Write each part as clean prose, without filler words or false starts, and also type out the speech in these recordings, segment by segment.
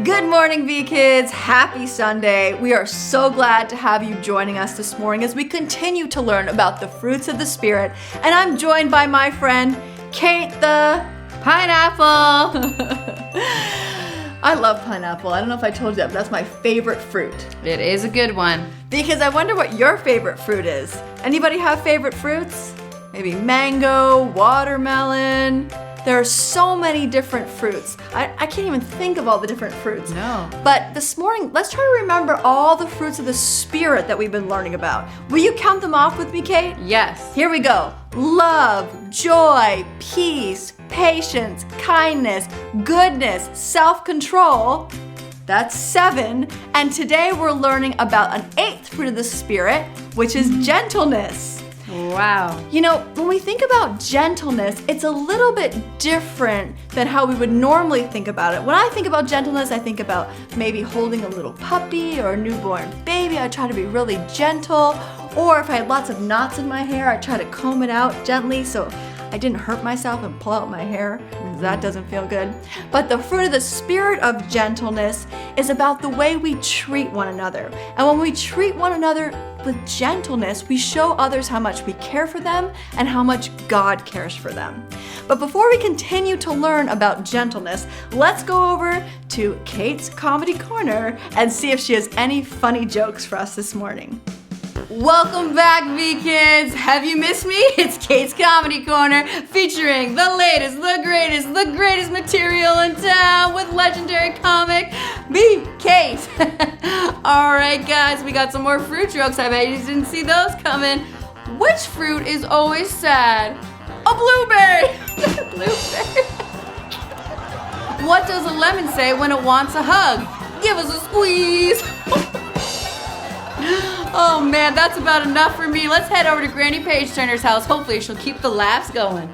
Good morning, VKids. Happy Sunday. We are so glad to have you joining us this morning as we continue to learn about the fruits of the Spirit. And I'm joined by my friend, Kate the Pineapple. I love pineapple. I don't know if I told you that, but that's my favorite fruit. It is a good one. Because I wonder what your favorite fruit is. Anybody have favorite fruits? Maybe mango, watermelon. There are so many different fruits. I can't even think of all the different fruits. No. But this morning, let's try to remember all the fruits of the Spirit that we've been learning about. Will you count them off with me, Kate? Yes. Here we go. Love, joy, peace, patience, kindness, goodness, self-control. That's 7. And today we're learning about an 8th fruit of the Spirit, which is gentleness. Wow. You know, when we think about gentleness, it's a little bit different than how we would normally think about it. When I think about gentleness, I think about maybe holding a little puppy or a newborn baby. I try to be really gentle. Or if I had lots of knots in my hair, I try to comb it out gently so I didn't hurt myself and pull out my hair. That doesn't feel good. But the fruit of the Spirit of gentleness is about the way we treat one another. And when we treat one another with gentleness, we show others how much we care for them and how much God cares for them. But before we continue to learn about gentleness, let's go over to Kate's Comedy Corner and see if she has any funny jokes for us this morning. Welcome back, VKids. Have you missed me? It's Kate's Comedy Corner, featuring the latest, the greatest material in town with legendary comic, Kate. All right, guys, we got some more fruit jokes. I bet you didn't see those coming. Which fruit is always sad? A blueberry. Blueberry. What does a lemon say when it wants a hug? Give us a squeeze. Oh man, that's about enough for me. Let's head over to Granny Page Turner's house. Hopefully she'll keep the laughs going.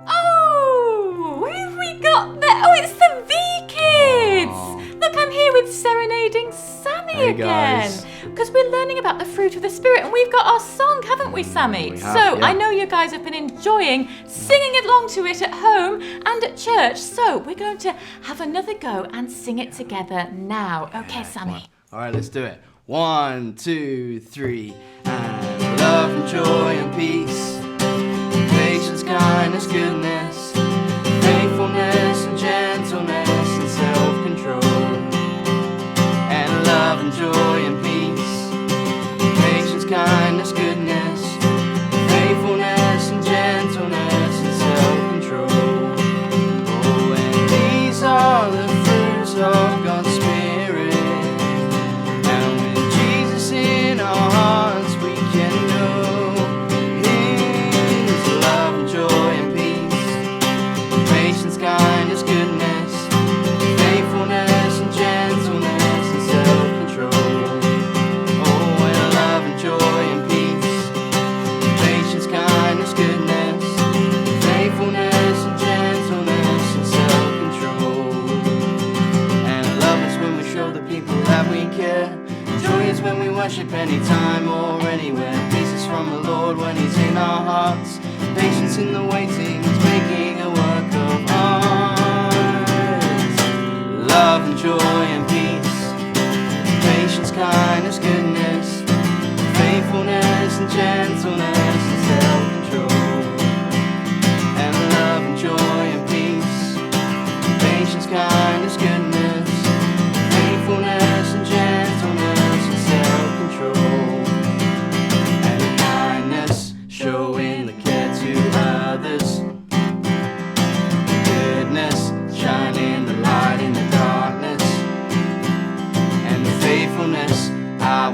Oh, who have we got there? Oh, it's the VKids. Look, I'm here with Serenading Sammy again. Because we're learning about the fruit of the Spirit and we've got our song, haven't we, Sammy? We have, yeah. I know you guys have been enjoying singing along to it at home and at church. So we're going to have another go and sing it together now. Okay, Sammy. All right, let's do it. 1, 2, 3. And love and joy and peace, patience, kindness, goodness, faithfulness and gentleness and self-control. And love and joy and peace, patience, kindness, goodness, faithfulness and gentleness and self-control. Oh, and these are the fruits of God's Spirit. And with Jesus in our hearts, we can know His love and joy and peace, patience, kindness, goodness, faithfulness and gentleness and self-control. Oh, and love and joy and peace, patience, kindness, goodness, faithfulness and gentleness and self-control. And love is when we show the people that we care. Joy is when we worship anytime or anywhere. Peace is from the Lord when He's in our hearts. Patience in the waiting is making a work of art. Love and joy and peace, patience, kindness, goodness, faithfulness and gentleness and self-control. And love and joy and peace, patience, kindness, goodness, faithfulness and gentleness and self-control. And kindness, showing the care to others. Goodness, shining the light in the darkness. And the faithfulness, I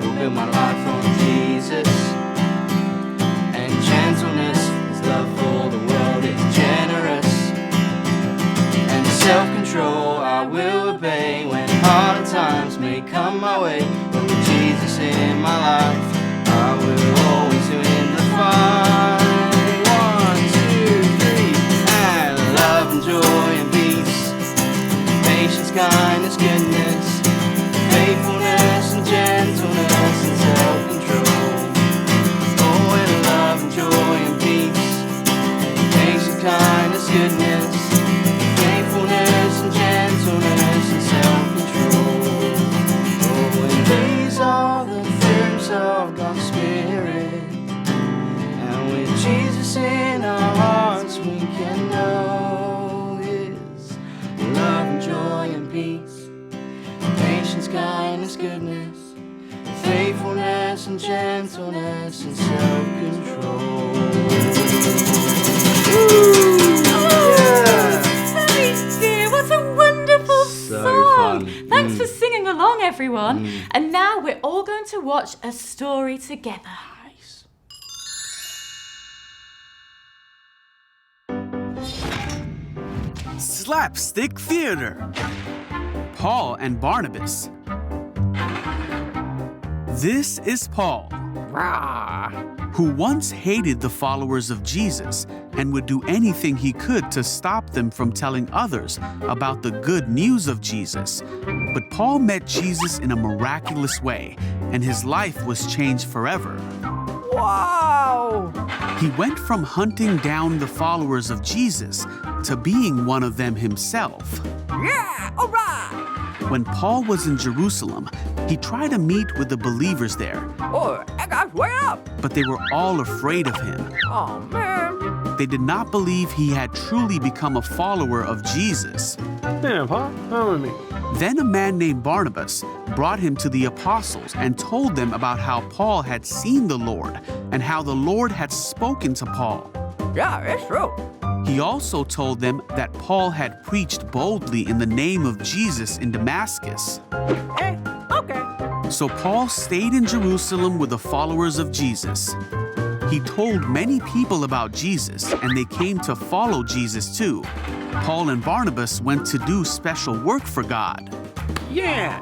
of God's Spirit. And with Jesus in our hearts, we can know His love and joy and peace, patience, kindness, goodness, faithfulness and gentleness and self-control. Very dear, what a wonderful song. fun. Thanks for singing along, everyone. And now we're all going to watch a story together. Slapstick Theater. Paul and Barnabas. This is Paul, who once hated the followers of Jesus and would do anything he could to stop them from telling others about the good news of Jesus. But Paul met Jesus in a miraculous way, and his life was changed forever. Wow! He went from hunting down the followers of Jesus to being one of them himself. Yeah! All right! When Paul was in Jerusalem, he tried to meet with the believers there, Oh, I got way up! but they were all afraid of him. Oh, man! They did not believe he had truly become a follower of Jesus. Damn, Paul, come with me. Then a man named Barnabas brought him to the apostles and told them about how Paul had seen the Lord and how the Lord had spoken to Paul. Yeah, it's true. He also told them that Paul had preached boldly in the name of Jesus in Damascus. Okay. So Paul stayed in Jerusalem with the followers of Jesus. He told many people about Jesus, and they came to follow Jesus too. Paul and Barnabas went to do special work for God. Yeah.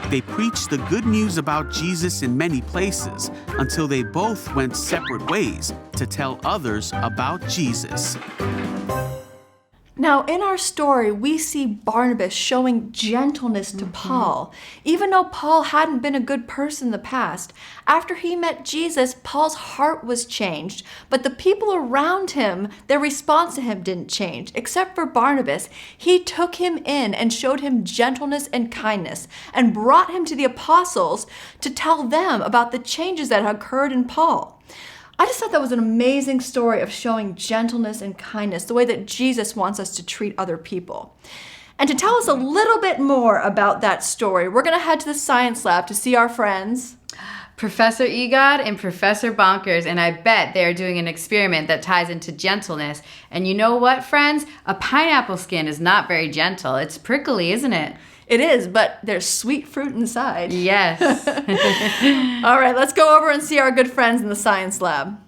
They preached the good news about Jesus in many places until they both went separate ways to tell others about Jesus. Now, in our story, we see Barnabas showing gentleness to Paul. Even though Paul hadn't been a good person in the past, after he met Jesus, Paul's heart was changed. But the people around him, their response to him didn't change, except for Barnabas. He took him in and showed him gentleness and kindness and brought him to the apostles to tell them about the changes that had occurred in Paul. I just thought that was an amazing story of showing gentleness and kindness, the way that Jesus wants us to treat other people. And to tell us a little bit more about that story, we're going to head to the science lab to see our friends. Professor Egad and Professor Bonkers, and I bet they're doing an experiment that ties into gentleness. And you know what, friends? A pineapple skin is not very gentle. It's prickly, isn't it? It is, but there's sweet fruit inside. Yes. All right, let's go over and see our good friends in the science lab.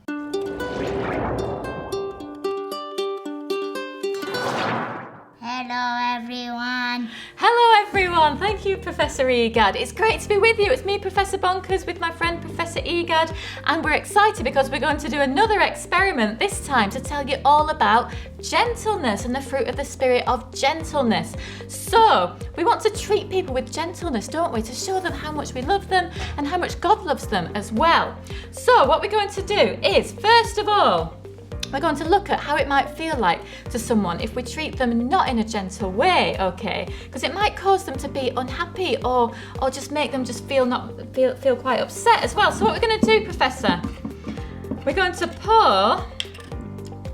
Hello, everyone. Hello, everyone. Thank you, Professor Egad. It's great to be with you. It's me, Professor Bonkers, with my friend Professor Egad, and we're excited because we're going to do another experiment, this time to tell you all about gentleness and the fruit of the spirit of gentleness. So, we want to treat people with gentleness, don't we? To show them how much we love them and how much God loves them as well. So, what we're going to do is, first of all, we're going to look at how it might feel like to someone if we treat them not in a gentle way, okay? Because it might cause them to be unhappy or just make them just feel quite upset as well. So what we're going to do, Professor, we're going to pour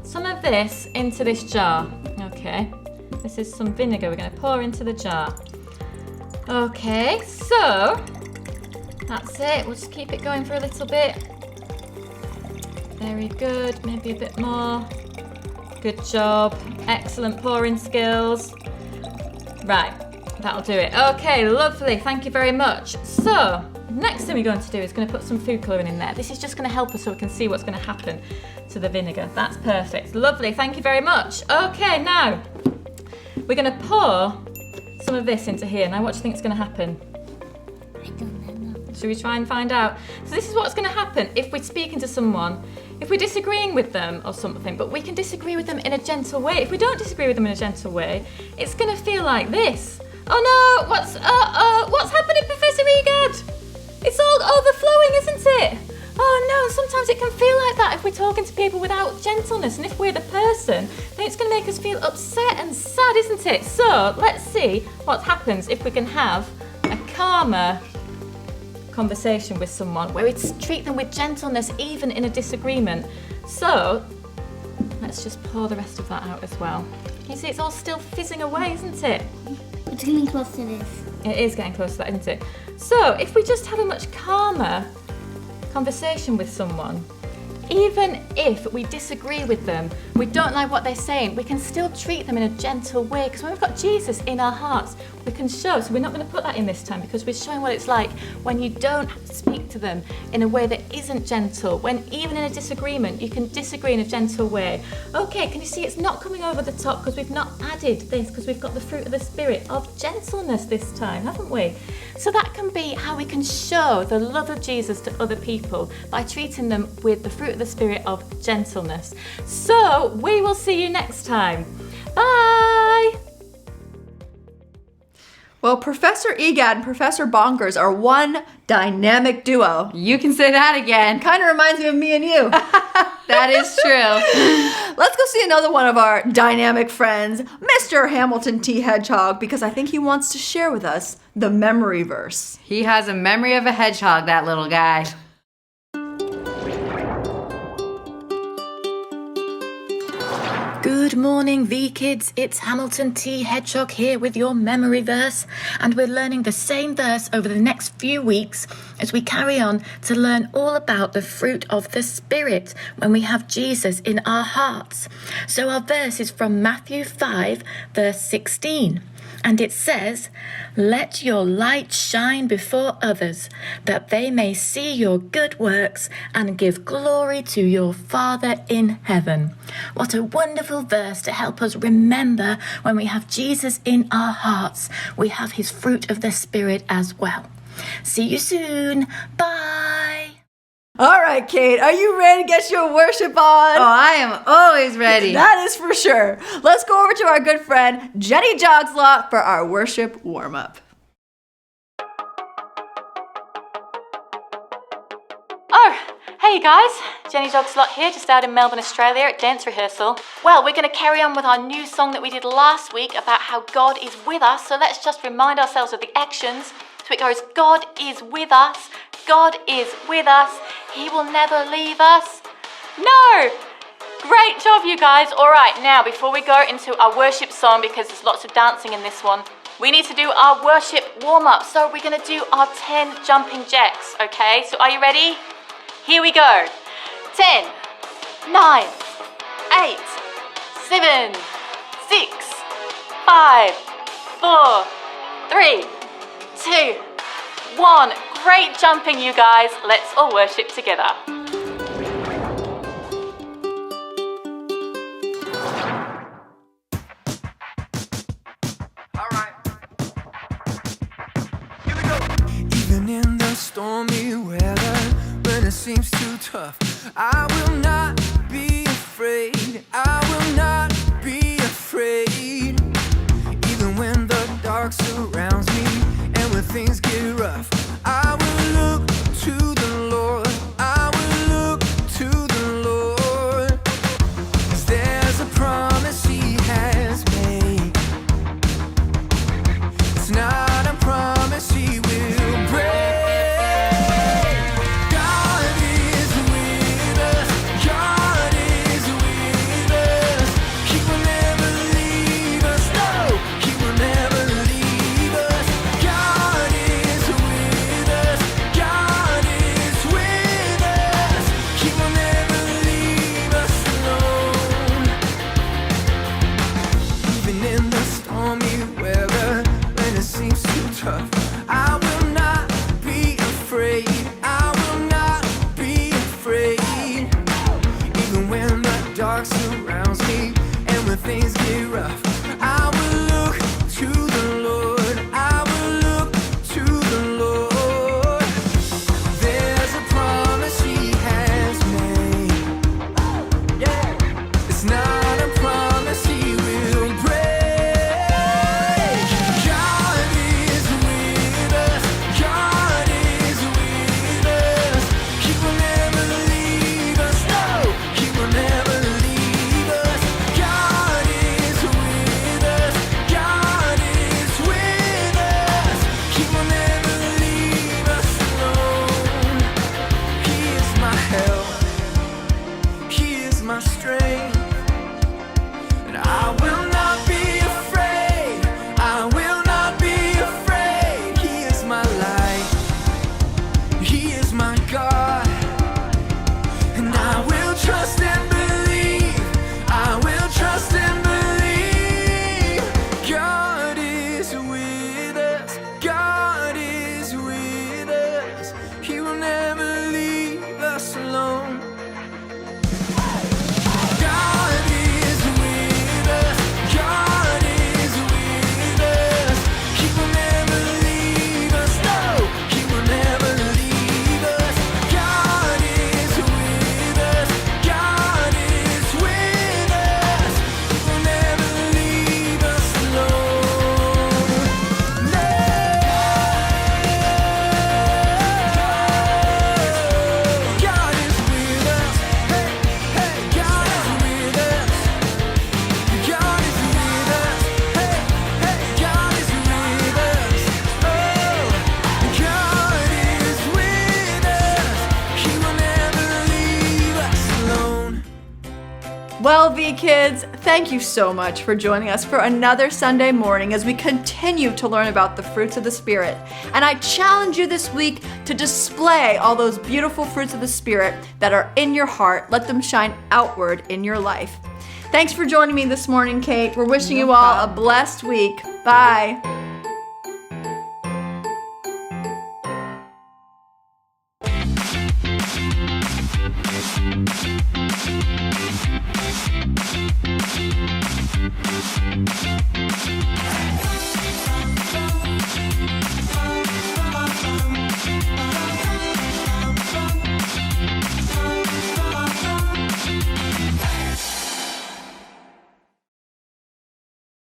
some of this into this jar, okay? This is some vinegar we're going to pour into the jar. Okay, so that's it. We'll just keep it going for a little bit. Very good, maybe a bit more. Good job, excellent pouring skills. Right, that'll do it. Okay, lovely, thank you very much. So, next thing we're going to do is going to put some food colouring in there. This is just going to help us so we can see what's going to happen to the vinegar. That's perfect, lovely, thank you very much. Okay, now, we're going to pour some of this into here. Now, what do you think is going to happen? I don't know. Should we try and find out? So this is what's going to happen if we're speaking to someone, if we're disagreeing with them or something, but we can disagree with them in a gentle way. If we don't disagree with them in a gentle way, it's going to feel like this. Oh no, what's happening, Professor Egad? It's all overflowing, isn't it? Oh no, sometimes it can feel like that if we're talking to people without gentleness, and if we're the person, then it's going to make us feel upset and sad, isn't it? So let's see what happens if we can have a calmer conversation with someone where we treat them with gentleness even in a disagreement. So let's just pour the rest of that out as well. You see, it's all still fizzing away, isn't it? It's getting close to this. It is getting close to that, isn't it? So if we just have a much calmer conversation with someone, even if we disagree with them, we don't like what they're saying, we can still treat them in a gentle way, because when we've got Jesus in our hearts, we can show. So we're not going to put that in this time, because we're showing what it's like when you don't speak to them in a way that isn't gentle. When even in a disagreement, you can disagree in a gentle way. Okay, can you see it's not coming over the top because we've not added this, because we've got the fruit of the Spirit of gentleness this time, haven't we? So that can be how we can show the love of Jesus to other people, by treating them with the fruit of the Spirit of gentleness. So we will see you next time. Bye! Well, Professor Egad and Professor Bonkers are one dynamic duo. You can say that again. Kind of reminds me of me and you. That is true. Let's go see another one of our dynamic friends, Mr. Hamilton T. Hedgehog, because I think he wants to share with us the memory verse. He has a memory of a hedgehog, that little guy. Good morning, VKids. It's Hamilton T. Hedgehog here with your memory verse, and we're learning the same verse over the next few weeks as we carry on to learn all about the fruit of the Spirit when we have Jesus in our hearts. So our verse is from Matthew 5, verse 16. And it says, "Let your light shine before others, that they may see your good works and give glory to your Father in heaven." What a wonderful verse to help us remember when we have Jesus in our hearts, we have his fruit of the Spirit as well. See you soon. Bye. All right, Kate, are you ready to get your worship on? Oh, I am always ready. That is for sure. Let's go over to our good friend, Jenny Jogslot, for our worship warm-up. Oh, hey guys, Jenny Jogslot here, just out in Melbourne, Australia at dance rehearsal. Well, we're going to carry on with our new song that we did last week about how God is with us, so let's just remind ourselves of the actions. So it goes, God is with us, God is with us, He will never leave us. No! Great job, you guys. All right, now before we go into our worship song, because there's lots of dancing in this one, we need to do our worship warm-up. So we're going to do our 10 jumping jacks, okay? So are you ready? Here we go. 10, 9, 8, 7, 6, 5, 4, 3, 2, 1. Great jumping, you guys. Let's all worship together. Even in the stormy weather, when it seems too tough, I will not be afraid. I will not be afraid. Even when the dark surrounds me and when things get rough, I will look to the Lord. I will look to the Lord. 'Cause there's a promise He has made. It's not a promise He will break. God is with us. God is with us. He will never leave us. No, He will never leave us. God is with us. God is Well, VKids, thank you so much for joining us for another Sunday morning as we continue to learn about the fruits of the Spirit. And I challenge you this week to display all those beautiful fruits of the Spirit that are in your heart. Let them shine outward in your life. Thanks for joining me this morning, Kate. We're wishing you all a blessed week. Bye.